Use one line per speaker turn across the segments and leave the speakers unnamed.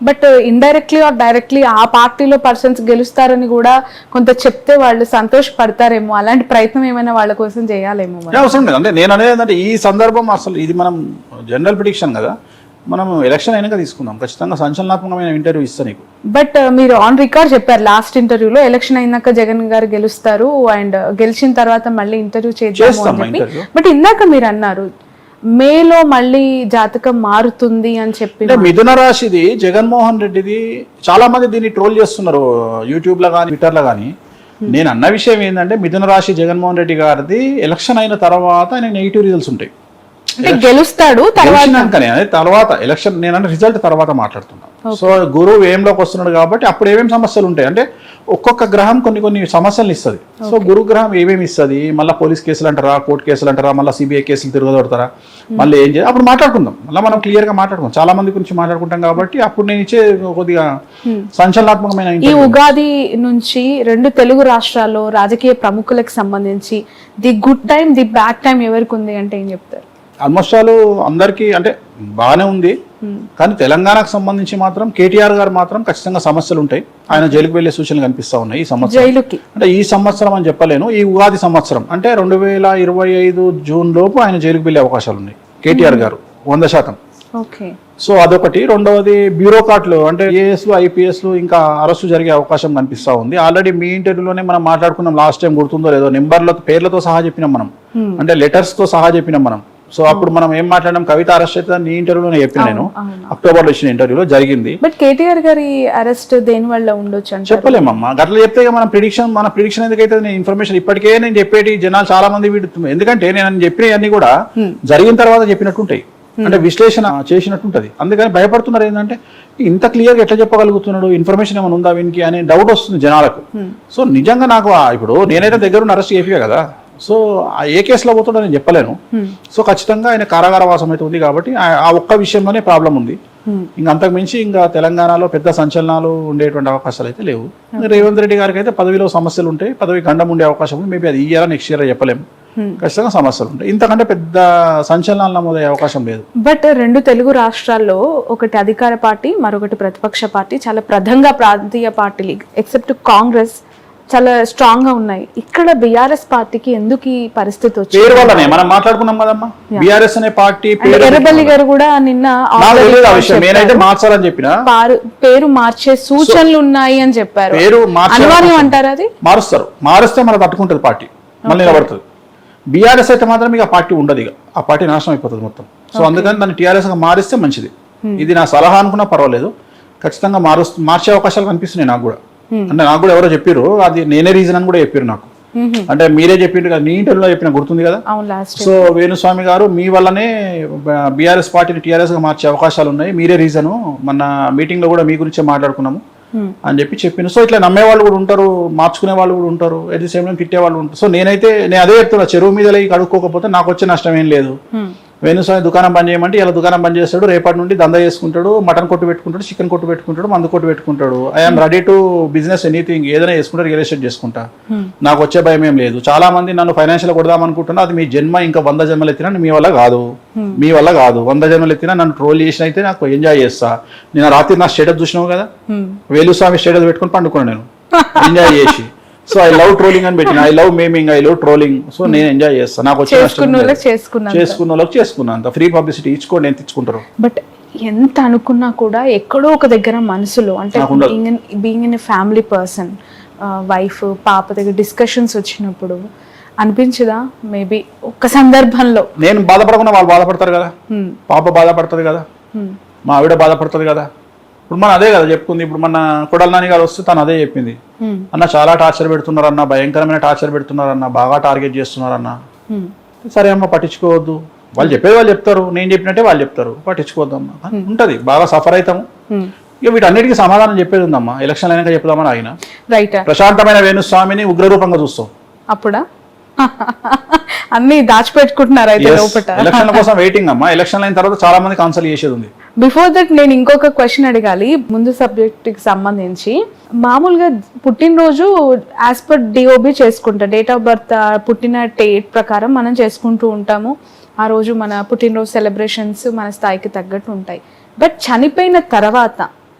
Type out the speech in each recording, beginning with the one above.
But indirectly are directly ఆ పార్టీలో persons గెలుస్తారని కూడా కొంత చెప్తే వాళ్ళు సంతోషపడతారేమో, అలాంటి ప్రయత్నం ఏమైనా వాళ్ళ కోసం చేయాలేమో.
అవసరం లేదు. అంటే నేను అనేది ఏంటంటే ఈ సందర్భం అసలు ఇది మనం జనరల్ ప్రిడిక్షన్ కదా, మనం ఎలక్షన్ అయినాక తీసుకుందాం. ఖచ్చితంగా సంచలనాత్మకమైన ఇంటర్వ్యూ ఇస్తాను నీకు.
బట్ మీరు ఆన్ రికార్డ్ చెప్పారు లాస్ట్ ఇంటర్వ్యూలో ఎలక్షన్ అయినాక జగన్ గారు గెలుస్తారు అండ్ గెలిచిన తర్వాత మళ్ళీ ఇంటర్వ్యూ చేద్దాం అని చెప్పి. బట్ ఇందాక మీరు అన్నారు మేలో మళ్ళీ జాతకం మారుతుంది అని చెప్పి.
మిథున రాశిది జగన్మోహన్ రెడ్డిది చాలా మంది దీన్ని ట్రోల్ చేస్తున్నారు యూట్యూబ్ లో కానీ ట్విట్టర్ లో కానీ. నేను అన్న విషయం ఏంటంటే మిథున రాశి జగన్మోహన్ రెడ్డి గారిది ఎలక్షన్ అయిన తర్వాత ఆయన నెగిటివ్ రిజల్ట్స్ ఉంటాయి.
గెలుస్తాడు
తర్వాత ఎలక్షన్ నేను రిజల్ట్ తర్వాత మాట్లాడుతున్నాను. సో గురువు ఏంలోకి వస్తున్నాడు కాబట్టి అప్పుడు ఏమేమి సమస్యలు ఉంటాయి అంటే ఒక్కొక్క గ్రహం కొన్ని సమస్యలు ఇస్తుంది. సో గురు గ్రహం ఏమేమి ఇస్తుంది, మళ్ళీ పోలీస్ కేసులు అంటారా, కోర్టు కేసులు అంటారా, మళ్ళీ సిబిఐ కేసులు తిరగదొడతారా, మళ్ళీ ఏం చేయాలి అప్పుడు మాట్లాడుకుందాం. మళ్ళీ మనం క్లియర్ గా మాట్లాడుకుందాం, చాలా మంది గురించి మాట్లాడుకుంటాం కాబట్టి అప్పుడు నేను ఇచ్చే కొద్దిగా సంచలనాత్మకమైన.
ఈ ఉగాది నుంచి 2 తెలుగు రాష్ట్రాల్లో రాజకీయ ప్రముఖులకు సంబంధించి the good time the bad time ఎవరికి ఉంది అంటే ఏం చెప్తారు?
ఆల్మోస్ట్ ఆల్ అందరికీ అంటే బాగానే ఉంది, కానీ తెలంగాణకు సంబంధించి మాత్రం కేటీఆర్ గారు మాత్రం ఖచ్చితంగా సమస్యలు ఉంటాయి. ఆయన జైలుకు వెళ్లే సూచనలు కనిపిస్తా ఉన్నాయి ఈ సంవత్సరం. అంటే ఈ సంవత్సరం అని చెప్పలేను, ఈ ఉగాది సంవత్సరం అంటే 2025 జూన్ లోపు ఆయన జైలుకు వెళ్లే అవకాశాలు ఉన్నాయి కేటీఆర్ గారు 100%. సో అదొకటి. రెండవది బ్యూరోక్రాట్లు అంటే ఏఎస్లు ఐపీఎస్లు ఇంకా అరెస్టు జరిగే అవకాశం కనిపిస్తా ఉంది. ఆల్రెడీ మీ ఇంటర్వ్యూలోనే మనం మాట్లాడుకున్నాం, లాస్ట్ టైం గుర్తుందో లేదో, నెంబర్లతో పేర్లతో సహా చెప్పినాం మనం, అంటే లెటర్స్ తో సహా చెప్పినాం మనం. సో అప్పుడు మనం ఏం మాట్లాడడం, కవిత అరెస్ట్ అయితే నీ ఇంటర్వ్యూలోనే చెప్పిన నేను, అక్టోబర్లో ఇచ్చిన ఇంటర్వ్యూలో జరిగింది.
బట్ కేటీఆర్ గారి అరెస్ట్ దేని వల్ల ఉండొచ్చు అని
చెప్పలేమమ్మా. గట్ల చెప్తే మన ప్రిడిక్షన్ ఎందుకైతే నేను ఇన్ఫర్మేషన్ ఇప్పటికే నేను చెప్పేటి జనాలు చాలా మంది ఎందుకంటే నేను చెప్పినవన్నీ కూడా జరిగిన తర్వాత చెప్పినట్టుంటాయి, అంటే విశ్లేషణ చేసినట్టుంటది. అందుకని భయపడుతున్నారు ఏంటంటే ఇంత క్లియర్గా ఎట్లా చెప్పగలుగుతున్నాడు, ఇన్ఫర్మేషన్ ఏమైనా ఉందా వీనికి అనే డౌట్ వస్తుంది జనాలకు. సో నిజంగా నాకు ఇప్పుడు నేనైతే దగ్గరున్న అరెస్ట్ చేపిగా కదా, సో ఏ కేసులో పోతుండో నేను చెప్పలేను. సో ఖచ్చితంగా ఆయన కారాగార వాసం అయితే ఉంది కాబట్టి ఆ ఒక్క విషయంలోనే ప్రాబ్లం ఉంది. ఇంకా అంతకు మించి ఇంకా తెలంగాణలో పెద్ద సంచలనాలు ఉండేటువంటి అవకాశాలు అయితే లేవు. రేవంత్ రెడ్డి గారికి అయితే పదవిలో సమస్యలు ఉంటాయి, పదవి గండం ఉండే అవకాశం ఉంది. మేబీ అది ఈ ఇయర్ నెక్స్ట్ ఇయర్ చెప్పలేము, ఖచ్చితంగా సమస్యలు ఉంటాయి. ఇంతకంటే పెద్ద సంచలనాలు నమోదయ్యే అవకాశం లేదు.
బట్ 2 తెలుగు రాష్ట్రాల్లో ఒకటి అధికార పార్టీ, మరొకటి ప్రతిపక్ష పార్టీ, చాలా ప్రధానంగా ప్రాంతీయ పార్టీలు ఎక్సెప్ట్ కాంగ్రెస్ చాలా స్ట్రాంగ్ గా ఉన్నాయి. ఇక్కడ బీఆర్ఎస్ పార్టీకి ఎందుకు ఈ పరిస్థితి వచ్చింది?
పేరు వల్లనే మనం మాట్లాడుకున్నాం కదమ్మా, బీఆర్ఎస్ అనే పార్టీ.
ఎర్రబెల్లి గారు కూడా నిన్న
నేనైతే మార్చాలని చెప్పిన
పేరు మార్చే సూచనలు ఉన్నాయి అని చెప్పారు.
పేరు
అనివార్యం అంటారు, అది
మారుస్తే మన తట్టుకుంటది పార్టీ, మళ్ళీ నిలబడుతుంది. బీఆర్ఎస్ అయితే మాత్రం ఇక పార్టీ ఉండదు, ఇక ఆ పార్టీ నాశనం అయిపోతుంది మొత్తం. సో అందుకని దాన్ని టీఆర్ఎస్ గా మారిస్తే మంచిది. ఇది నా సలహా అనుకున్నా పర్వాలేదు, ఖచ్చితంగా మార్చే అవకాశాలు కనిపిస్తున్నాయి నాకు కూడా. అంటే నాకు కూడా ఎవరో చెప్పారు, అది నేనే రీజన్ అని కూడా చెప్పారు నాకు. అంటే మీరే చెప్పిండ్రు కదా, నీ ఇంటర్వ్యూలో చెప్పిన గుర్తుంది కదా. సో వేణుస్వామి గారు మీ వల్లనే బీఆర్ఎస్ పార్టీని టీఆర్ఎస్ గా మార్చే అవకాశాలు ఉన్నాయి, మీరే రీజను, మన మీటింగ్ లో కూడా మీ గురించే మాట్లాడుకున్నాము అని చెప్పిన. సో ఇట్లా నమ్మే వాళ్ళు కూడా ఉంటారు, మార్చుకునే వాళ్ళు కూడా ఉంటారు, ఎట్ ది సేమ్ టైం తిట్టే వాళ్ళు ఉంటారు. సో నేను అదే చెప్తున్నా, చెరువు మీద కడుక్కోకపోతే నాకు వచ్చే నష్టం ఏం లేదు. వేణుస్వామి దుకాణం బంద్ చేయమంటే ఇలా దుకాణం బంద్ చేస్తాడు, రేపటి నుండి దందా చేసుకుంటాడు, మటన్ కొట్టు పెట్టుకుంటాడు, చికెన్ కొట్టు పెట్టుకుంటాడు, మందు కొట్టు పెట్టుకుంటాడు. I'm ready to business anything, ఏదైనా చేసుకుంటా, రియల్ ఎస్టేట్ చేసుకుంటా, నాకు వచ్చే భయం ఏం లేదు. చాలా మంది నన్ను ఫైనాన్షియల్ కొడదాం అనుకుంటున్నా, అది మీ జన్మ ఇంకా 100 జన్మలు ఎత్తినా మీ వల్ల కాదు, 100 జన్మలు ఎత్తినా నన్ను ట్రోల్ చేసిన అయితే నాకు ఎంజాయ్ చేస్తా. నేను రాత్రి నా స్టేటస్ చూసినావు కదా, వేణుస్వామి స్టేటస్ పెట్టుకుని పండుకున్నాను నేను ఎంజాయ్ చేసి. సో ఐ లవ్ ట్రోలింగ్ అని పెట్టిన, I love meming, I love trolling. So నేను ఎంజాయ్ చేస్తాను, నాకు వచ్చే చేసుకున్న వాళ్ళకి చేసుకున్నంత ఫ్రీ పబ్లిసిటీ ఇచ్చుకోండి, నేను తెచ్చుకుంటారు.
బట్ ఎంత అనుకున్నా కూడా ఎక్కడో ఒక దగ్గర మనసులో అంటే being in family person, wife పాప దగ్గర డిస్కషన్స్ వచ్చినప్పుడు అనిపించదా మేబీ ఒక్క సందర్భంలో?
నేను బాధపడకుండా వాళ్ళు బాధపడతారు కదా, పాప బాధపడుతుంది కదా, మా ఆవిడ బాధపడుతుంది కదా. ఇప్పుడు మన అదే కదా చెప్పుకుంది. ఇప్పుడు మన కొడాలి నాని గారు వస్తే తను అదే చెప్పింది, అన్న చాలా టార్చర్ పెడుతున్నారన్న, భయంకరమైన టార్చర్ పెడుతున్నారన్న, బాగా టార్గెట్ చేస్తున్నారన్న. సరే అమ్మ పట్టించుకోవద్దు, వాళ్ళు చెప్పేది వాళ్ళు చెప్తారు, నేను చెప్పినట్టే వాళ్ళు చెప్తారు, పట్టించుకోవద్దు అమ్మ ఉంటది, బాగా సఫర్ అవుతాము. ఇక వీటన్నిటికీ సమాధానం చెప్పేది ఉందమ్మా, ఎలక్షన్ అయినాక చెప్దామని ఆయన. ప్రశాంతమైన వేణుస్వామిని ఉగ్రరూపంగా చూస్తాం
అప్పుడా అన్ని దాచిపెట్టుకుంటున్నారు అయితే లోపల.
ఎలక్షన్ కోసం వెయిటింగ్ అమ్మా, ఎలక్షన్ అయిన తర్వాత చాలా మంది కాన్సల్ చేసేది ఉంది.
బిఫోర్ దట్ నేను ఇంకొక క్వశ్చన్ అడగాలి ముందు సబ్జెక్ట్ కి సంబంధించి. మామూలుగా పుట్టినరోజు యాజ్ పర్ డిఓబి చేసుకుంటాం, డేట్ ఆఫ్ బర్త్ పుట్టిన డేట్ ప్రకారం మనం చేసుకుంటూ ఉంటాము. ఆ రోజు మన పుట్టినరోజు సెలబ్రేషన్స్ మన స్థాయికి తగ్గట్టు ఉంటాయి. బట్ చనిపోయిన తర్వాత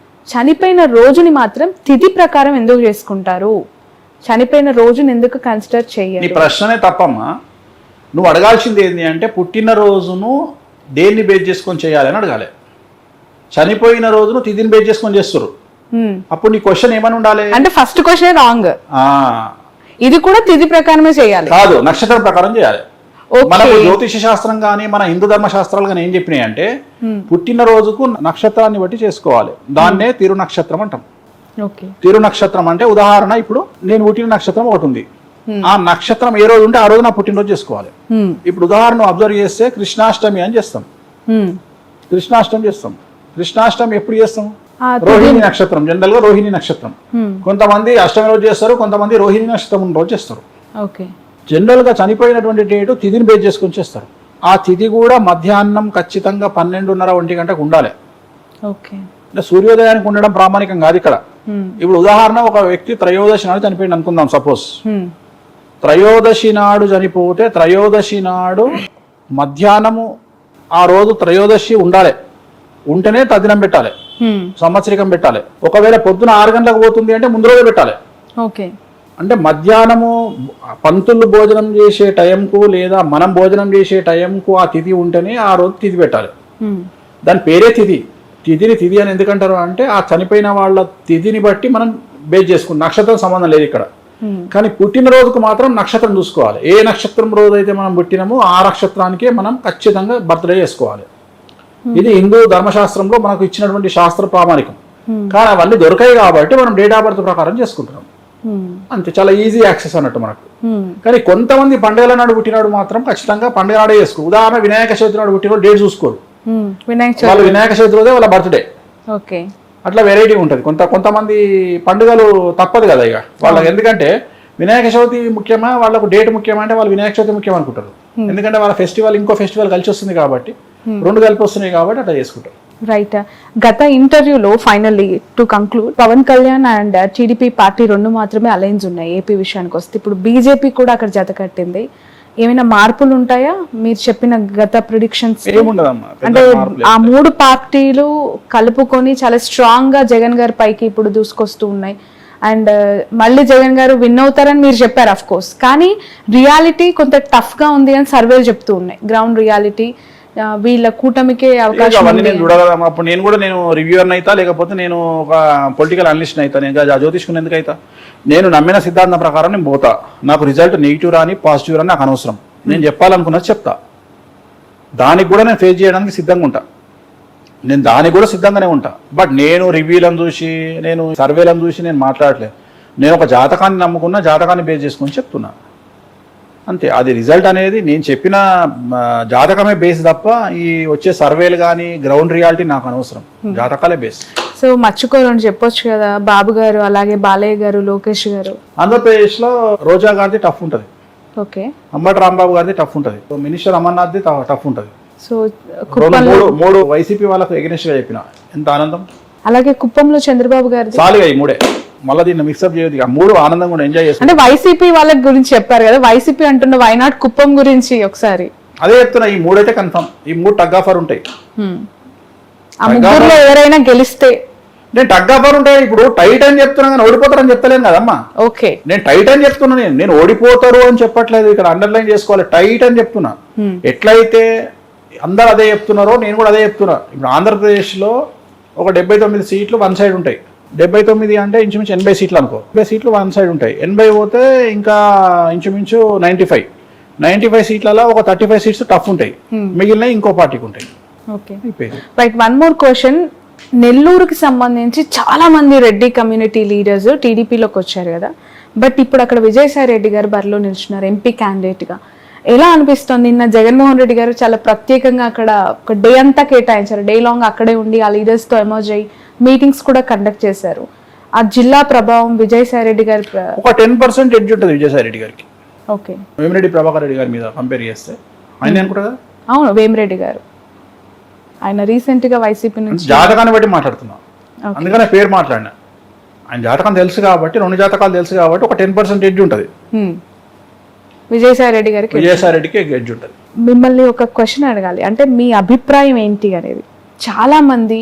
చనిపోయిన రోజుని మాత్రం తిథి ప్రకారం ఎందుకు చేసుకుంటారు? చనిపోయిన రోజుని ఎందుకు కన్సిడర్
నీ
చెయ్యాలి?
ప్రశ్ననే తప్పమ్మా. నువ్వు అడగాల్సింది ఏంటి అంటే పుట్టినరోజును దేన్ని బేస్ చేసుకొని చేయాలని అడగాలి. చనిపోయిన రోజును తిథిని బేస్ చేసుకొని చేస్తారు. అప్పుడు నీ క్వశ్చన్ ఏమని ఉండాలి
అంటే ఫస్ట్ క్వశ్చన్ రాంగ్. ఇది కూడా తిథి ప్రకారమే చేయాలి
కాదు, నక్షత్రం ప్రకారం చేయాలి.
Okay.
మనకు జ్యోతిష శాస్త్రం కానీ మన హిందూ ధర్మ శాస్త్రాలు కానీ ఏం చెప్పినాయి అంటే పుట్టినరోజుకు నక్షత్రాన్ని బట్టి చేసుకోవాలి. దాన్నే తిరు నక్షత్రం అంటాం.
ఓకే.
తిరు నక్షత్రం అంటే ఉదాహరణ ఇప్పుడు నేను పుట్టిన నక్షత్రం ఒకటి ఉంది, ఆ నక్షత్రం ఏ రోజు ఉంటే ఆ రోజు నా పుట్టినరోజు చేసుకోవాలి. ఇప్పుడు ఉదాహరణ అబ్జర్వ్ చేస్తే కృష్ణాష్టమి అని చేస్తాం. కృష్ణాష్టమి చేస్తాం. కృష్ణాష్టమి ఎప్పుడు చేస్తాం? రోహిణి నక్షత్రం, జనరల్ గా రోహిణి నక్షత్రం. కొంతమంది అష్టమి రోజు చేస్తారు, కొంతమంది రోహిణి నక్షత్రం రోజు చేస్తారు.
ఓకే.
జనరల్ గా చనిపోయినటువంటి డేటు తిథిని బేస్ చేసుకొని చేస్తారు. ఆ తిథి కూడా మధ్యాహ్నం ఖచ్చితంగా 12:30 1 గంటకు ఉండాలి.
ఓకే.
అంటే సూర్యోదయానికి ఉండడం ప్రామాణికం కాదు ఇక్కడ. ఇప్పుడు ఉదాహరణ ఒక వ్యక్తి త్రయోదశి నాడు చనిపోయింది అనుకుందాం సపోజ్. త్రయోదశి నాడు చనిపోతే త్రయోదశి నాడు మధ్యాహ్నము ఆ రోజు త్రయోదశి ఉండాలి. ఉంటేనే తదినం పెట్టాలి, సంవత్సరికం పెట్టాలి. ఒకవేళ పొద్దున 6 గంటలకు పోతుంది అంటే ముందు రోజే పెట్టాలి.
ఓకే. అంటే
మధ్యాహ్నము పంతులు భోజనం చేసే టైంకు లేదా మనం భోజనం చేసే టైంకు ఆ తిథి ఉంటేనే ఆ రోజు తిథి పెట్టాలి. దాని పేరే తిథి. తిథిని తిథి అని ఎందుకంటారు అంటే ఆ చనిపోయిన వాళ్ళ తిథిని బట్టి మనం బేస్ చేసుకుంటాం. నక్షత్రం సంబంధం లేదు ఇక్కడ. కానీ పుట్టినరోజుకు మాత్రం నక్షత్రం చూసుకోవాలి. ఏ నక్షత్రం రోజు అయితే మనం పుట్టినామో ఆ నక్షత్రానికే మనం ఖచ్చితంగా బర్త్డే చేసుకోవాలి. ఇది హిందూ ధర్మశాస్త్రంలో మనకు ఇచ్చినటువంటి శాస్త్ర ప్రామాణికం. కానీ అవన్నీ దొరకాయి కాబట్టి మనం డేట్ ఆఫ్ బర్త్ ప్రకారం చేసుకుంటున్నాం. అంతే, చాలా ఈజీ యాక్సెస్ అన్నట్టు మనకు. కానీ కొంతమంది పండుగల నాడు పుట్టినాడు మాత్రం ఖచ్చితంగా పండుగ నాడే చేసుకో. ఉదాహరణ వినాయక చవితి నాడు పుట్టిన డేట్ చూసుకోరు. వాళ్ళు వినాయక చవితి రోజే వాళ్ళ బర్త్డే.
ఓకే.
అట్లా వెరైటీ ఉంటుంది. కొంతమంది పండుగలు తప్పదు కదా ఇక వాళ్ళకి. ఎందుకంటే వినాయక చవితి ముఖ్యమా వాళ్ళకు డేట్ ముఖ్యమా అంటే వాళ్ళు వినాయక చవితి ముఖ్యం అనుకుంటారు. ఎందుకంటే వాళ్ళ ఫెస్టివల్ ఇంకో ఫెస్టివల్ కలిసి వస్తుంది కాబట్టి, రెండు కలిపి వస్తున్నాయి కాబట్టి అట్లా చేసుకుంటారు.
రైట్. గత ఇంటర్వ్యూలో finally to conclude Pawan Kalyan and TDP party రెండు మాత్రమే అలయన్స్ ఉన్నాయి ఏపీ విషయానికి వస్తే. ఇప్పుడు బీజేపీ కూడా అక్కడ జత కట్టింది. ఏమైనా మార్పులు ఉంటాయా మీరు చెప్పిన గత ప్రిడిక్షన్స్? అంటే ఆ మూడు పార్టీలు కలుపుకొని చాలా స్ట్రాంగ్ గా జగన్ గారి పైకి ఇప్పుడు దూసుకొస్తూ ఉన్నాయి. అండ్ మళ్ళీ జగన్ గారు విన్ అవుతారని మీరు చెప్పారు అఫ్ కోర్స్. కానీ రియాలిటీ కొంత టఫ్ గా ఉంది అని సర్వేలు చెప్తూ ఉన్నాయి. గ్రౌండ్ రియాలిటీ వీళ్ళ కూటమికే అవకాశం.
అవన్నీ నేను చూడగలను. అప్పుడు నేను రివ్యూవర్ అయితా, లేకపోతే నేను ఒక పొలిటికల్ అనలిస్ట్ అయితా. నేను జ్యోతిష్కుని ఎందుకు అయితా? నేను నమ్మిన సిద్ధాంతం ప్రకారం నేను పోతా. నాకు రిజల్ట్ నెగిటివ్ రాని పాజిటివ్ రాని నాకు అనవసరం. నేను చెప్పాలనుకున్నది చెప్తా. దానికి కూడా నేను ఫేస్ చేయడానికి సిద్ధంగా ఉంటా. నేను దానికి కూడా సిద్ధంగానే ఉంటా. బట్ నేను రివ్యూలను చూసి, నేను సర్వేలను చూసి నేను మాట్లాడలేదు. నేను ఒక జాతకాన్ని నమ్ముకున్న, జాతకాన్ని బేస్ చేసుకుని చెప్తున్నా అంతే. అది రిజల్ట్ అనేది నేను చెప్పిన జాతకమే బేస్ తప్ప ఈ వచ్చే సర్వేలు కానీ గ్రౌండ్ రియాలిటీ నాకు అనవసరం. జాతకాలే బేస్.
సో మర్చిపోరని చెప్పొచ్చు కదా బాబు గారు, అలాగే బాలయ్య గారు, లోకేష్ గారు.
ఆంధ్రప్రదేశ్లో రోజా గారిది టఫ్ ఉంటుంది.
ఓకే.
అంబటి రాంబాబు గారిది టఫ్ ఉంటుంది. మినిస్టర్ అమర్నాథ్ది టఫ్ ఉంటుంది.
సో
మూడు వైసీపీ వాళ్ళకు ఎగనెస్ట్ గా చెప్పిన ఎంత ఆనందం.
అలాగే కుప్పంలో చంద్రబాబు గారు
చాలుగా ఈ మూడే. మళ్ళీ దీన్ని మిక్సప్ చేయదు. ఆ మూడు ఆనందంగా కూడా ఎంజాయ్ చేస్తాను.
అంటే వైసీపీ వాళ్ళ గురించి చెప్పారు కదా, వైసీపీ అంటున్న వైనాట్ కుప్పం గురించి ఒకసారి
అదే చెప్తున్నా. ఈ మూడైతే కన్ఫర్మ్. ఈ మూడు టగ్ ఆఫర్ ఉంటాయి.
ఆ ముగ్గురులో ఎవరైనా గెలిస్తే
నేను టగ్ ఆఫర్ ఉంటాయి. ఇప్పుడు టైట్ అని చెప్తున్నా కానీ ఓడిపోతారని చెప్తలేను కదమ్మా.
ఓకే.
నేను టైట్ అని చెప్తున్నా. నేను ఓడిపోతారు అని చెప్పట్లేదు. ఇక్కడ అండర్లైన్ చేసుకోవాలి. టైట్ అని చెప్తున్నా. ఎట్లయితే అందరు అదే చెప్తున్నారో నేను కూడా అదే చెప్తున్నా. ఇప్పుడు ఆంధ్రప్రదేశ్లో ఒక 79 సీట్లు వన్ సైడ్ ఉంటాయి. 79 అంటే ఇంచుమించు 80 సీట్లు అనుకో. 80 సీట్లు వన్ సైడ్ ఉంటాయి. 80 పోతే ఇంకా ఇంచుమించు 95 సీట్లలో ఒక 35 సీట్స్ టఫ్ ఉంటాయి. మిగిలిన ఇంకో పార్టీకి ఉంటాయి.
రైట్. One more question. నెల్లూరుకి సంబంధించి చాలా మంది రెడ్డి కమ్యూనిటీ లీడర్స్ టీడీపీలోకి వచ్చారు కదా, బట్ ఇప్పుడు అక్కడ విజయసాయి రెడ్డి గారు బరిలో నిల్చున్నారు ఎంపీ క్యాండిడేట్ గా. ఎలా అనిపిస్తుంది? నిన్న జగన్మోహన్ రెడ్డి గారు చాలా ప్రత్యేకంగా అక్కడ ఒక డే అంతా కేటాయించారు. డే లాంగ్ అక్కడే ఉండి ఆ లీడర్స్ తో ఎమర్జ్ అయ్యి మీటింగ్స్ కూడా కండక్ట్ చేశారు. ఆ జిల్లా ప్రభావం విజయసాయి రెడ్డి గారి
ఒక 10% ఎడ్జ్ ఉంటుంది విజయసాయి రెడ్డి గారికి.
ఓకే.
వేమిరెడ్డి ప్రభాకర్ రెడ్డి గారి మీద కంపేర్ చేస్తే ఆయన అనుకుంటా కదా.
అవును, వేమిరెడ్డి గారు ఆయన రీసెంట్ గా వైసీపీ నుంచి
జాతకాన్ని బట్టి మాట్లాడుతున్నా. అందుకనే పేరు మాట్లాడినా. ఆయన జాతకం తెలుసు కాబట్టి, 2 జాతకాలు తెలుసు కాబట్టి ఒక 10% ఎడ్జ్ ఉంటుంది
విజయసాయి రెడ్డి గారికి.
విజయసాయి రెడ్డికి ఎడ్జ్ ఉంటుంది.
మిమ్మల్ని ఒక క్వశ్చన్ అడగాలి. అంటే మీ అభిప్రాయం ఏంటి అనేది. చాలా మంది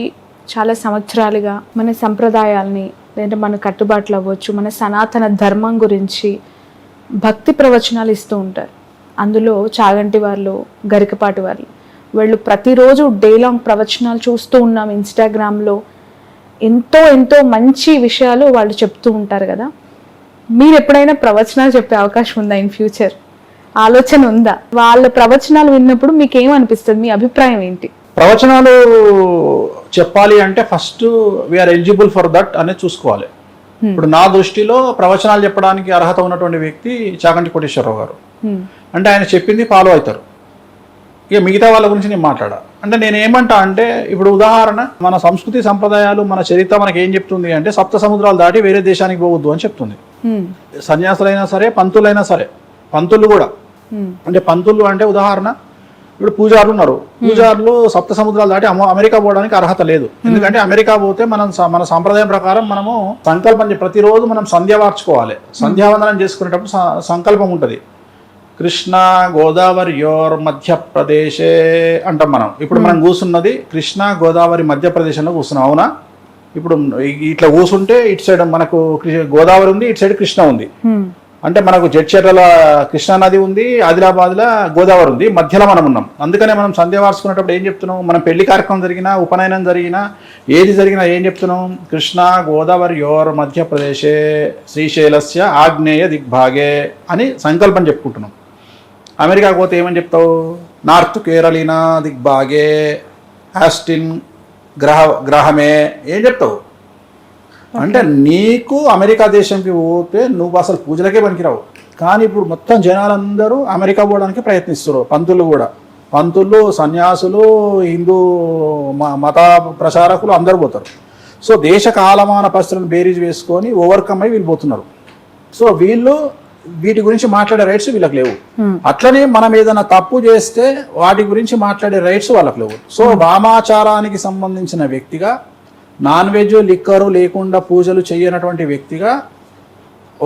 చాలా సంవత్సరాలుగా మన సంప్రదాయాల్ని లేదంటే మన కట్టుబాట్లు అవ్వచ్చు, మన సనాతన ధర్మం గురించి భక్తి ప్రవచనాలు ఇస్తూ ఉంటారు. అందులో చాగంటి వాళ్ళు, గరికపాటి వాళ్ళు వాళ్ళు ప్రతిరోజు డే లాంగ్ ప్రవచనాలు చూస్తూ ఉన్నాం. ఇన్స్టాగ్రామ్లో ఎంతో ఎంతో మంచి విషయాలు వాళ్ళు చెప్తూ ఉంటారు కదా. మీరు ఎప్పుడైనా ప్రవచనాలు చెప్పే అవకాశం ఉందా ఇన్ ఫ్యూచర్? ఆలోచన ఉందా? వాళ్ళ ప్రవచనాలు విన్నప్పుడు మీకు ఏమనిపిస్తుంది? మీ అభిప్రాయం ఏంటి?
ప్రవచనాలు చెప్పాలి అంటే first we are eligible for that అనేది చూసుకోవాలి. ఇప్పుడు నా దృష్టిలో ప్రవచనాలు చెప్పడానికి అర్హత ఉన్నటువంటి వ్యక్తి చాగంటి కోటేశ్వరరావు గారు. అంటే ఆయన చెప్పింది ఫాలో అవుతారు. ఇక మిగతా వాళ్ళ గురించి నేను మాట్లాడా. అంటే నేను ఏమంటా అంటే, ఇప్పుడు ఉదాహరణ, మన సంస్కృతి సంప్రదాయాలు, మన చరిత్ర మనకి ఏం చెప్తుంది అంటే, సప్త సముద్రాలు దాటి వేరే దేశానికి పోవద్దు అని చెప్తుంది. సన్యాసులైనా సరే, పంతులైనా సరే, పంతులు కూడా. అంటే పంతులు అంటే ఉదాహరణ, ఇప్పుడు పూజారులు ఉన్నారు. పూజారులు సప్త సముద్రాలు దాటి అమెరికా పోవడానికి అర్హత లేదు. ఎందుకంటే అమెరికా పోతే మన సాంప్రదాయం ప్రకారం మనము సంకల్పం ప్రతిరోజు మనం సంధ్య వార్చుకోవాలి. సంధ్యావందనం చేసుకునేటప్పుడు సంకల్పం ఉంటుంది. కృష్ణ గోదావరి యోర్ మధ్యప్రదేశే అంటాం మనం. ఇప్పుడు మనం కూర్చున్నది కృష్ణ గోదావరి మధ్యప్రదేశ్లో కూర్చున్నాం, అవునా? ఇప్పుడు ఇట్లా కూర్చుంటే ఇటు సైడ్ మనకు గోదావరి ఉంది, ఇటు సైడ్ కృష్ణ ఉంది. అంటే మనకు జడ్చర్ల కృష్ణా నది ఉంది, ఆదిలాబాద్లో గోదావరి ఉంది, మధ్యలో మనం ఉన్నాం. అందుకనే మనం సంధ్య వార్చుకునేటప్పుడు ఏం చెప్తున్నాం? మనం పెళ్లి కార్యక్రమం జరిగినా, ఉపనయనం జరిగినా, ఏది జరిగినా ఏం చెప్తున్నాం? కృష్ణ గోదావరి యోర్ మధ్యప్రదేశే శ్రీశైలస్య ఆగ్నేయ దిగ్భాగే అని సంకల్పం చెప్పుకుంటున్నాం. అమెరికాకు పోతే ఏమని చెప్తావు? నార్త్ కేరళీనా దిగ్భాగే ఆస్టిన్ గ్రహమే ఏం చెప్తావు? అంటే నీకు అమెరికా దేశంకి పోతే నువ్వు అసలు పూజలకే పనికిరావు. కానీ ఇప్పుడు మొత్తం జనాలందరూ అమెరికా పోవడానికి ప్రయత్నిస్తారు. పంతులు కూడా, పంతులు, సన్యాసులు, హిందూ మత ప్రచారకులు అందరూ పోతారు. సో దేశ కాలమాన పరిస్థితులను బేరీజ్ వేసుకొని ఓవర్కమ్ అయి వీళ్ళు పోతున్నారు. సో వీటి గురించి మాట్లాడే రైట్స్ వీళ్ళకి లేవు. అట్లనే మనం ఏదైనా తప్పు చేస్తే వాటి గురించి మాట్లాడే రైట్స్ వాళ్ళకి లేవు. సో వామాచారానికి సంబంధించిన వ్యక్తిగా, నాన్ వెజ్ లిక్కరు లేకుండా పూజలు చేయనటువంటి వ్యక్తిగా,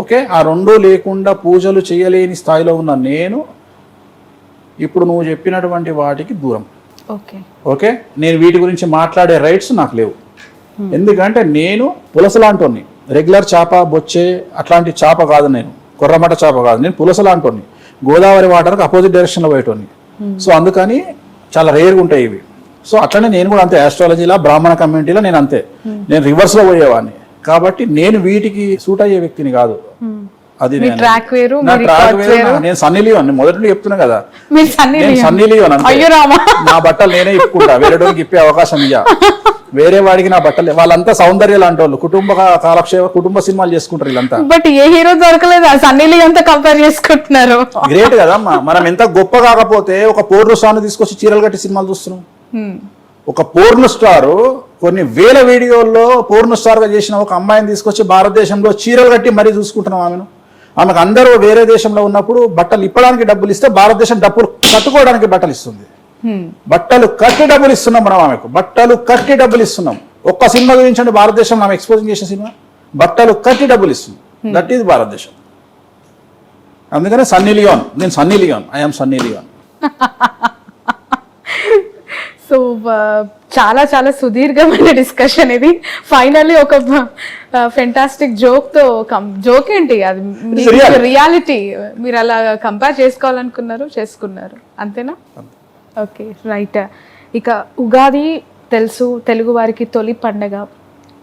ఓకే, ఆ రెండూ లేకుండా పూజలు చేయలేని స్థాయిలో ఉన్న నేను ఇప్పుడు నువ్వు చెప్పినటువంటి వాటికి దూరం. ఓకే, నేను వీటి గురించి మాట్లాడే రైట్స్ నాకు లేవు. ఎందుకంటే నేను పులసలాంటోని, రెగ్యులర్ చేప, బొచ్చే అట్లాంటి చేప కాదు, నేను కొర్రమట చేప కాదు, నేను పులసలాంటోని, గోదావరి వాటర్కి అపోజిట్ డైరెక్షన్లో పోయేటోని. సో అందుకని చాలా రేర్గా ఉంటాయి ఇవి. సో అట్లనే నేను కూడా అంతే, ఆస్ట్రాలజీలో బ్రాహ్మణ కమ్యూనిటీలో నేను అంతే, నేను రివర్స్లో పోయేవాడిని. కాబట్టి నేను వీటికి సూట్ అయ్యే వ్యక్తిని కాదు. అది నేను సన్నీ లియోన్, మొదటి చెప్తున్నా కదా, నేను సన్నీ లియోన్ అంటే నా బట్టలు నేనే ఇప్పుకుంటా, వేరేటోకి ఇప్పే అవకాశం ఇయ్యా. వేరే వాడికి నా బట్టలు, వాళ్ళంతా సౌందర్యాలు అంటే వాళ్ళు కుటుంబ కాలక్షేమ, కుటుంబ సినిమాలు చేసుకుంటారు వీళ్ళంతా. బట్ ఏ హీరో దొరకలేదు, సన్నీ లియోన్తో కంపేర్ చేసుకుంటున్నారు. గ్రేట్ కదమ్మా. మనం ఎంత గొప్ప కాకపోతే ఒక పోర్ను స్టార్ను తీసుకొచ్చి చీరలు కట్టి సినిమాలు చూస్తున్నాం. ఒక పోర్న్ స్టార్ కొన్ని వేల వీడియోల్లో పోర్న్ స్టార్ గా చేసిన ఒక అమ్మాయిని తీసుకొచ్చి భారతదేశంలో చీరలు కట్టి మరీ చూసుకుంటున్నాం ఆమెను. ఆమెకు అందరూ వేరే దేశంలో ఉన్నప్పుడు బట్టలు ఇప్పడానికి డబ్బులు ఇస్తే భారతదేశం డబ్బులు కట్టుకోవడానికి బట్టలు ఇస్తుంది. బట్టలు కట్టి డబ్బులు ఇస్తున్నాం మనం ఆమెకు, బట్టలు కట్టి డబ్బులు ఇస్తున్నాం. ఒక్క సినిమా గురించి భారతదేశంలో ఆమె ఎక్స్పోజింగ్ చేసిన సినిమా, బట్టలు కట్టి డబ్బులు ఇస్తుంది. దట్ ఈజ్ భారతదేశం. అందుకనే సన్నీ లియోన్, నేను Sunny Leone, I'm Sunny Leone.
So చాలా చాలా సుదీర్ఘమైన డిస్కషన్ ఇది. ఫైనల్లీ ఒక ఫెంటాస్టిక్ జోక్ ఏంటి అది, రియాలిటీ మీరు అలా కంపేర్ చేసుకోవాలనుకున్నారు, చేసుకున్నారు, అంతేనా? Okay, right. ఇక ఉగాది తెలుసు, తెలుగు వారికి తొలి పండగ.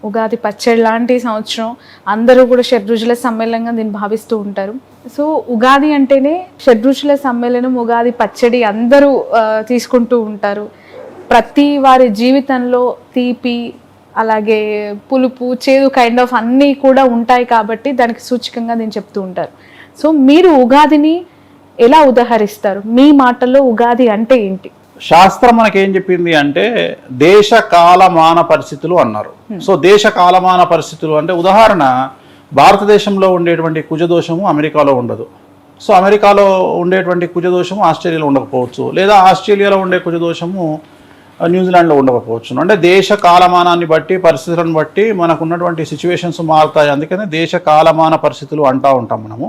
ఉగాది పచ్చడి లాంటి సంవత్సరం, అందరూ కూడా షడ్రుచుల సమ్మేళనంగా దీన్ని భావిస్తూ ఉంటారు. సో ఉగాది అంటేనే షడ్రుచుల సమ్మేళనం, ఉగాది పచ్చడి అందరూ తీసుకుంటూ ఉంటారు. ప్రతి వారి జీవితంలో తీపి, అలాగే పులుపు, చేదు కైండ్ ఆఫ్ అన్నీ కూడా ఉంటాయి కాబట్టి దానికి సూచకంగా నేను చెప్తూ ఉంటారు. సో మీరు ఉగాదిని ఎలా ఉదాహరిస్తారు? మీ మాటల్లో ఉగాది అంటే ఏంటి?
శాస్త్రం మనకేం చెప్పింది అంటే దేశ కాలమాన పరిస్థితులు అన్నారు. సో దేశ కాలమాన పరిస్థితులు అంటే ఉదాహరణ, భారతదేశంలో ఉండేటువంటి కుజదోషము అమెరికాలో ఉండదు. సో అమెరికాలో ఉండేటువంటి కుజదోషము ఆస్ట్రేలియాలో ఉండకపోవచ్చు, లేదా ఆస్ట్రేలియాలో ఉండే కుజదోషము న్యూజిలాండ్లో ఉండకపోవచ్చు. అంటే దేశ కాలమానాన్ని బట్టి, పరిస్థితులను బట్టి మనకు ఉన్నటువంటి సిచ్యువేషన్స్ మారుతాయి. అందుకనే దేశ కాలమాన పరిస్థితులు అంటూ ఉంటాం మనము.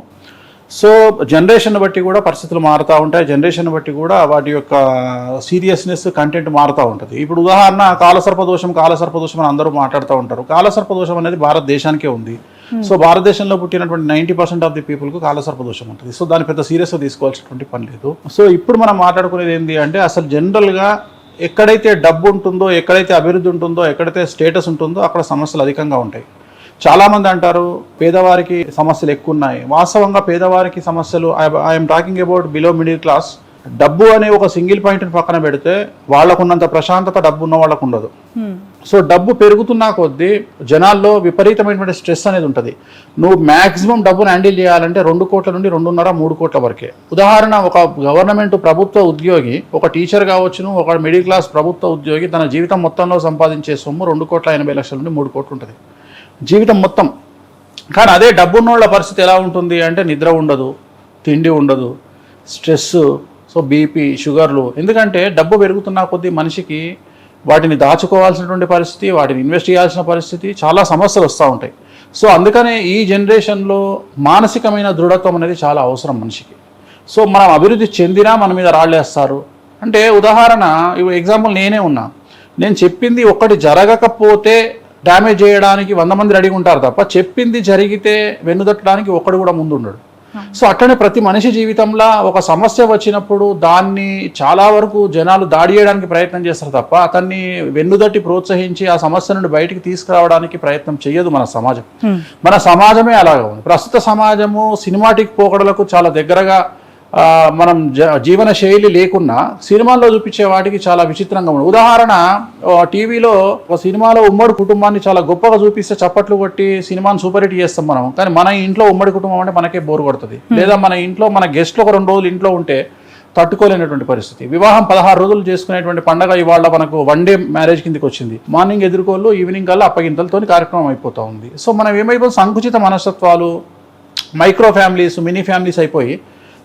సో జనరేషన్ బట్టి కూడా పరిస్థితులు మారుతూ ఉంటాయి, జనరేషన్ బట్టి కూడా వాటి యొక్క సీరియస్నెస్ కంటెంట్ మారుతూ ఉంటుంది. ఇప్పుడు ఉదాహరణ కాలసర్పదోషం అని అందరూ మాట్లాడుతూ ఉంటారు. కాలసర్పదోషం అనేది భారతదేశానికే ఉంది. సో భారతదేశంలో పుట్టినటువంటి 90% ఆఫ్ ది పీపుల్కు కాలసర్పదోషం ఉంటుంది. సో దాన్ని పెద్ద సీరియస్గా తీసుకోవాల్సినటువంటి పని లేదు. సో ఇప్పుడు మనం మాట్లాడుకునేది ఏంటి అంటే అసలు జనరల్గా ఎక్కడైతే డబ్బు ఉంటుందో, ఎక్కడైతే అభివృద్ధి ఉంటుందో, ఎక్కడైతే స్టేటస్ ఉంటుందో అక్కడ సమస్యలు అధికంగా ఉంటాయి. చాలామంది అంటారు పేదవారికి సమస్యలు ఎక్కువ ఉన్నాయి. వాస్తవంగా పేదవారికి సమస్యలు, I'm talking about below middle class, డబ్బు అనే ఒక సింగిల్ పాయింట్ని పక్కన పెడితే వాళ్ళకున్నంత ప్రశాంతత డబ్బు ఉన్న వాళ్ళకు ఉండదు. సో డబ్బు పెరుగుతున్నా కొద్దీ జనాల్లో విపరీతమైనటువంటి స్ట్రెస్ అనేది ఉంటుంది. నువ్వు మ్యాక్సిమం డబ్బును హ్యాండిల్ చేయాలంటే 2 కోట్ల నుండి 2.5-3 కోట్ల వరకే. ఉదాహరణ, ఒక గవర్నమెంట్ ప్రభుత్వ ఉద్యోగి, ఒక టీచర్ కావచ్చును, ఒక మిడిల్ క్లాస్ ప్రభుత్వ ఉద్యోగి తన జీవితం మొత్తంలో సంపాదించే సొమ్ము 2,80,00,000 నుండి 3 కోట్లు ఉంటుంది జీవితం మొత్తం. కానీ అదే డబ్బున్నోళ్ళ పరిస్థితి ఎలా ఉంటుంది అంటే నిద్ర ఉండదు, తిండి ఉండదు, స్ట్రెస్, సో బీపీ, షుగర్లు. ఎందుకంటే డబ్బు పెరుగుతున్న కొద్దీ మనిషికి వాటిని దాచుకోవాల్సినటువంటి పరిస్థితి, వాటిని ఇన్వెస్ట్ చేయాల్సిన పరిస్థితి, చాలా సమస్యలు వస్తూ ఉంటాయి. సో అందుకనే ఈ జనరేషన్లో మానసికమైన దృఢత్వం అనేది చాలా అవసరం మనిషికి. సో మనం అభివృద్ధి చెందినా మన మీద రాళ్ళేస్తారు. అంటే ఉదాహరణ, ఎగ్జాంపుల్ నేనే ఉన్నా, నేను చెప్పింది ఒక్కటి జరగకపోతే డ్యామేజ్ చేయడానికి 100 మంది రెడీగా ఉంటారు తప్ప చెప్పింది జరిగితే వెన్నుదట్టడానికి ఒక్కడు కూడా ముందు ఉండడు. సో అట్లనే ప్రతి మనిషి జీవితంలో ఒక సమస్య వచ్చినప్పుడు దాన్ని చాలా వరకు జనాలు దాడి చేయడానికి ప్రయత్నం చేస్తారు తప్ప అతన్ని వెన్నుదట్టి ప్రోత్సహించి ఆ సమస్య నుండి బయటికి తీసుకురావడానికి ప్రయత్నం చేయదు మన సమాజం. మన సమాజమే అలాగా ఉంది. ప్రస్తుత సమాజము సినిమాటిక్ పోకడలకు చాలా దగ్గరగా మనం జీవన శైలి లేకున్నా సినిమాల్లో చూపించే వాటికి చాలా విచిత్రంగా ఉంది. ఉదాహరణ, టీవీలో ఒక సినిమాలో ఉమ్మడి కుటుంబాన్ని చాలా గొప్పగా చూపిస్తే చప్పట్లు కొట్టి సినిమాని సూపర్ హిట్ చేస్తాం మనం. కానీ మన ఇంట్లో ఉమ్మడి కుటుంబం అంటే మనకే బోరు కొడుతుంది. లేదా మన ఇంట్లో మన గెస్ట్లు ఒక 2 రోజులు ఇంట్లో ఉంటే తట్టుకోలేనటువంటి పరిస్థితి. వివాహం 16 రోజులు చేసుకునేటువంటి పండగ ఇవాళ మనకు 1 డే మ్యారేజ్ కిందకి వచ్చింది. మార్నింగ్ ఎదుర్కోళ్ళు, ఈవినింగ్ కల్లా అప్పగింతలతో కార్యక్రమం అయిపోతూ ఉంది. సో మనం ఏమైపోతుంది, సంకుచిత మనస్తత్వాలు, మైక్రో ఫ్యామిలీస్, మినీ ఫ్యామిలీస్ అయిపోయి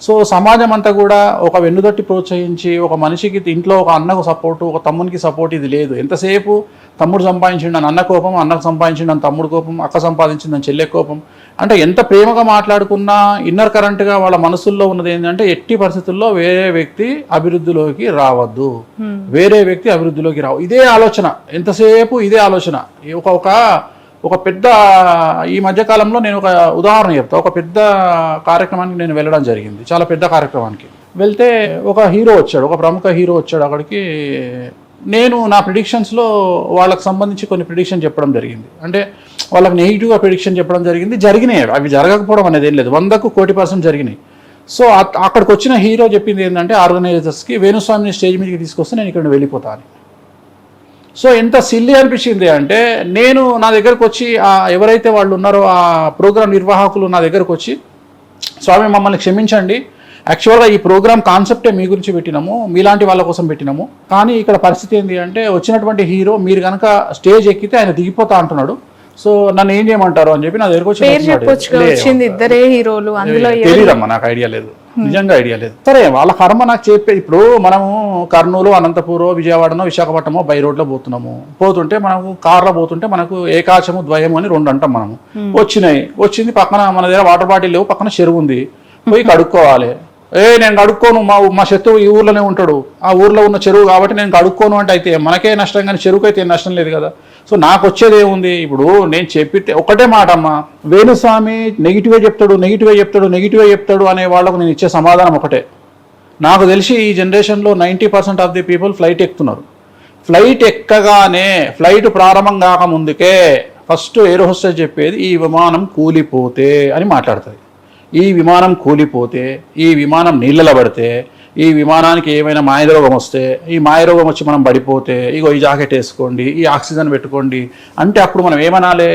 సో సమాజం అంతా కూడా ఒక వెన్నుదట్టి ప్రోత్సహించి ఒక మనిషికి ఇంట్లో ఒక అన్నకు సపోర్టు, ఒక తమ్మునికి సపోర్ట్ ఇది లేదు. ఎంతసేపు తమ్ముడు సంపాదించిండని అన్న కోపం, అన్నకు సంపాదించిండని తమ్ముడు కోపం, అక్క సంపాదించిందని చెల్లె కోపం. అంటే ఎంత ప్రేమగా మాట్లాడుకున్నా ఇన్నర్ కరెంట్గా వాళ్ళ మనసుల్లో ఉన్నది ఏంటంటే ఎట్టి పరిస్థితుల్లో వేరే వ్యక్తి అభివృద్ధిలోకి రావద్దు, వేరే వ్యక్తి అభివృద్ధిలోకి రావు. ఇదే ఆలోచన, ఎంతసేపు ఇదే ఆలోచన. ఒక పెద్ద, ఈ మధ్యకాలంలో నేను ఒక ఉదాహరణ చెప్తా. ఒక పెద్ద కార్యక్రమానికి నేను వెళ్ళడం జరిగింది, చాలా పెద్ద కార్యక్రమానికి వెళ్తే ఒక హీరో వచ్చాడు, ఒక ప్రముఖ హీరో వచ్చాడు అక్కడికి. నేను నా ప్రిడిక్షన్స్లో వాళ్ళకి సంబంధించి కొన్ని ప్రిడిక్షన్ చెప్పడం జరిగింది. అంటే వాళ్ళకి నెగిటివ్గా ప్రిడిక్షన్ చెప్పడం జరిగింది. జరిగినాయి, అవి జరగకపోవడం అనేది ఏం లేదు, 100కు 1,00,00,000% జరిగినాయి. సో అక్కడికి వచ్చిన హీరో చెప్పింది ఏంటంటే ఆర్గనైజర్స్కి, వేణుస్వామిని స్టేజ్ మీదకి తీసుకొస్తే నేను ఇక్కడ వెళ్ళిపోతాను. సో ఎంత సిల్లీ అనిపించింది అంటే, నేను నా దగ్గరకు వచ్చి ఎవరైతే వాళ్ళు ఉన్నారో ఆ ప్రోగ్రామ్ నిర్వాహకులు నా దగ్గరకు వచ్చి, స్వామి మమ్మల్ని క్షమించండి, యాక్చువల్గా ఈ ప్రోగ్రామ్ కాన్సెప్టే మీ గురించి పెట్టినాము, మీలాంటి వాళ్ళ కోసం పెట్టినాము. కానీ ఇక్కడ పరిస్థితి ఏంటి అంటే వచ్చినటువంటి హీరో మీరు కనుక స్టేజ్ ఎక్కితే ఆయన దిగిపోతా అంటున్నాడు. సో నన్ను ఏం చేయమంటారు అని చెప్పి నా దగ్గరకు వచ్చి, తెలియదమ్మా, నాకు ఐడియా లేదు, నిజంగా ఐడియా లేదు. సరే వాళ్ళ కర్మ నాకు చెప్పే. ఇప్పుడు మనము కర్నూలు, అనంతపురం, విజయవాడనో, విశాఖపట్నమో బై రోడ్లో పోతుంటే మనము కార్లో పోతుంటే మనకు ఏకాశము, ద్వయము అని 2 అంటాం మనము. వచ్చింది పక్కన మన దగ్గర వాటర్ బాటిల్ లేవు, పక్కన చెరువు ఉంది, పోయి కడుక్కోవాలి. నేను కడుక్కోను, మా శత్రువు ఈ ఊర్లోనే ఉంటాడు, ఆ ఊర్లో ఉన్న చెరువు కాబట్టి నేను కడుక్కోను అంటే అయితే మనకే నష్టం, కానీ చెరువుకి అయితే నష్టం లేదు కదా. సో నాకు వచ్చేది ఏముంది, ఇప్పుడు నేను చెప్పితే ఒకటే మాట అమ్మా, వేణుస్వామి నెగిటివే చెప్తాడు అనే వాళ్ళకు నేను ఇచ్చే సమాధానం ఒకటే. నాకు తెలిసి ఈ జనరేషన్లో 90% ఆఫ్ ది పీపుల్ ఫ్లైట్ ఎక్కుతున్నారు. ఫ్లైట్ ఎక్కగానే, ఫ్లైట్ ప్రారంభం కాకముందుకే ఫస్ట్ ఎయిర్ హోస్టెస్ చెప్పేది ఈ విమానం కూలిపోతే అని మాట్లాడుతుంది. ఈ విమానం కూలిపోతే, ఈ విమానం నీళ్ళలో పడితే, ఈ విమానానికి ఏమైనా మాయరోగం వస్తే, ఈ మాయరోగం వచ్చి మనం పడిపోతే ఇగో ఈ జాకెట్ వేసుకోండి, ఈ ఆక్సిజన్ పెట్టుకోండి అంటే అప్పుడు మనం ఏమనాలి,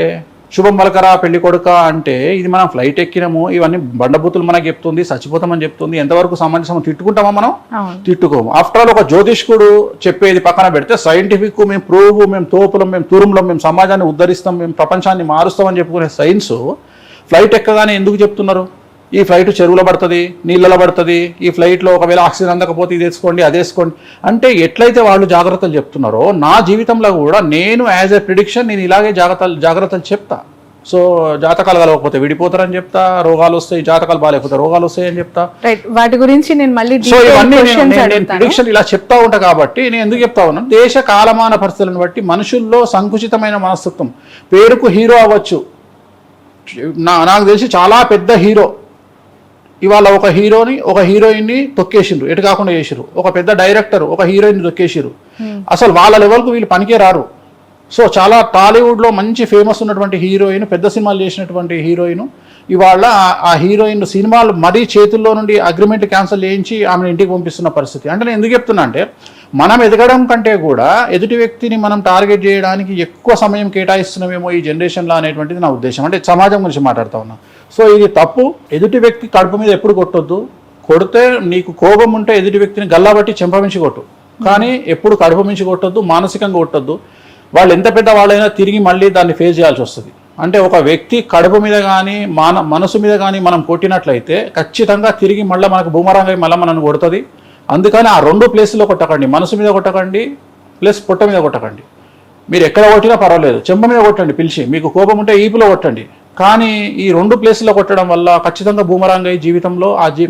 శుభం పలకరా పెళ్లి కొడుక అంటే ఇది మనం ఫ్లైట్ ఎక్కినాము, ఇవన్నీ బండబూతులు మనకు చెప్తుంది, చచ్చిపోతామని చెప్తుంది. ఎంతవరకు సమంజసం, తిట్టుకుంటామా మనం? తిట్టుకోము. ఆఫ్టర్ ఆల్ ఒక జ్యోతిష్కుడు చెప్పేది పక్కన పెడితే సైంటిఫిక్, మేము ప్రూవ్, మేము తోపులం, మేము తూరుంలం, మేము సమాజాన్ని ఉద్ధరిస్తాం, మేము ప్రపంచాన్ని మారుస్తామని చెప్పుకునే సైన్స్ ఫ్లైట్ ఎక్కగానే ఎందుకు చెప్తున్నారు? ఈ ఫ్లైట్ చెరువులో పడుతుంది, నీళ్ళలో పడుతుంది, ఈ ఫ్లైట్లో ఒకవేళ ఆక్సిజన్ అందకపోతే ఇది వేసుకోండి, అది వేసుకోండి అంటే ఎట్లయితే వాళ్ళు జాగ్రత్తలు చెప్తున్నారో నా జీవితంలో కూడా నేను యాజ్ ఎ ప్రిడిక్షన్ నేను ఇలాగే జాగ్రత్తలు చెప్తా. సో జాతకాలు కలవకపోతే విడిపోతారని చెప్తా, రోగాలు వస్తాయి, జాతకాలు బాగాలేకపోతే రోగాలు వస్తాయి అని చెప్తా.
రైట్, వాటి గురించి నేను మళ్ళీ
సో ఇవన్నీ నేను ప్రిడిక్షన్ ఇలా చెప్తా ఉంటా కాబట్టి నేను ఎందుకు చెప్తా ఉన్నాను, దేశ కాలమాన పరిస్థితులను బట్టి మనుషుల్లో సంకుచితమైన మనస్తత్వం, పేరుకు హీరో అవ్వచ్చు, నాకు తెలిసి చాలా పెద్ద హీరో ఇవాళ ఒక హీరోయిన్ని తొక్కేసిండ్రు, ఎటు కాకుండా చేసిరు. ఒక పెద్ద డైరెక్టర్ ఒక హీరోయిన్ తొక్కేసిరు. అసలు వాళ్ళ లెవెల్కు వీళ్ళు పనికే రారు. సో చాలా టాలీవుడ్లో మంచి ఫేమస్ ఉన్నటువంటి హీరోయిన్, పెద్ద సినిమాలు చేసినటువంటి హీరోయిన్, ఇవాళ ఆ హీరోయిన్ సినిమాలు మరీ చేతుల్లో నుండి అగ్రిమెంట్ క్యాన్సిల్ చేయించి ఆమెను ఇంటికి పంపిస్తున్న పరిస్థితి. అంటే నేను ఎందుకు చెప్తున్నా అంటే, మనం ఎదగడం కంటే కూడా ఎదుటి వ్యక్తిని మనం టార్గెట్ చేయడానికి ఎక్కువ సమయం కేటాయిస్తున్నామేమో ఈ జనరేషన్లో అనేటువంటిది నా ఉద్దేశం. అంటే సమాజం గురించి మాట్లాడుతూ ఉన్నా. సో ఇది తప్పు. ఎదుటి వ్యక్తి కడుపు మీద ఎప్పుడు కొట్టొద్దు. కొడితే నీకు కోపం ఉంటే ఎదుటి వ్యక్తిని గల్లాబట్టి చెంపమించి కొట్టు, కానీ ఎప్పుడు కడుపు మించి కొట్టొద్దు, మానసికంగా కొట్టొద్దు. వాళ్ళు ఎంత పెద్ద వాళ్ళైనా తిరిగి మళ్ళీ దాన్ని ఫేస్ చేయాల్సి వస్తుంది. అంటే ఒక వ్యక్తి కడుపు మీద కానీ మనసు మీద కానీ మనం కొట్టినట్లయితే ఖచ్చితంగా తిరిగి మళ్ళీ మనకు బూమరాంగ్ అయి మళ్ళీ మనల్ని కొడుతుంది. అందుకని ఆ 2 ప్లేసుల్లో కొట్టకండి, మనసు మీద కొట్టకండి ప్లస్ పొట్ట మీద కొట్టకండి. మీరు ఎక్కడ కొట్టినా పర్వాలేదు, చెంప మీద కొట్టండి పిలిచి, మీకు కోపం ఉంటే ఈపులో కొట్టండి. కానీ ఈ 2 ప్లేసుల్లో కొట్టడం వల్ల ఖచ్చితంగా బూమరాంగ్ అయ్యి జీవితంలో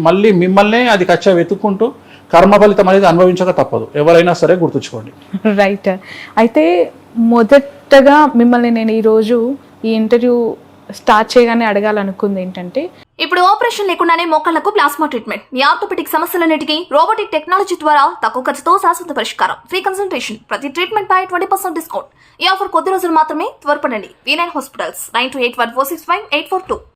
మళ్ళీ మిమ్మల్నే అది కచ్చా వెతుక్కుంటూ కర్మ ఫలితం అనేది అనుభవించక తప్పదు. ఎవరైనా సరే గుర్తుంచుకోండి.
రైట్. అయితే మొదటగా మిమ్మల్ని నేను ఈరోజు ఈ ఇంటర్వ్యూ స్టార్ట్ చేయగానే అడగాలనుకుంది ఏంటంటే,
ఇప్పుడు ఆపరేషన్ లేకుండానే మోకాళ్లకు ప్లాస్మా ట్రీట్మెంట్, మీ ఆర్థోపెటిక్ సమస్యలన్నిటికీ రోబోటిక్ టెక్నాలజీ ద్వారా తక్కువ ఖర్చుతో శాశ్వత పరిష్కారం, ఫ్రీ కన్సల్టేషన్, ప్రతి ట్రీట్మెంట్ పై 20% డిస్కౌంట్. ఈ ఆఫర్ కొద్ది రోజులు మాత్రమే, త్వరపడండి. V9 hospitals 9281465842.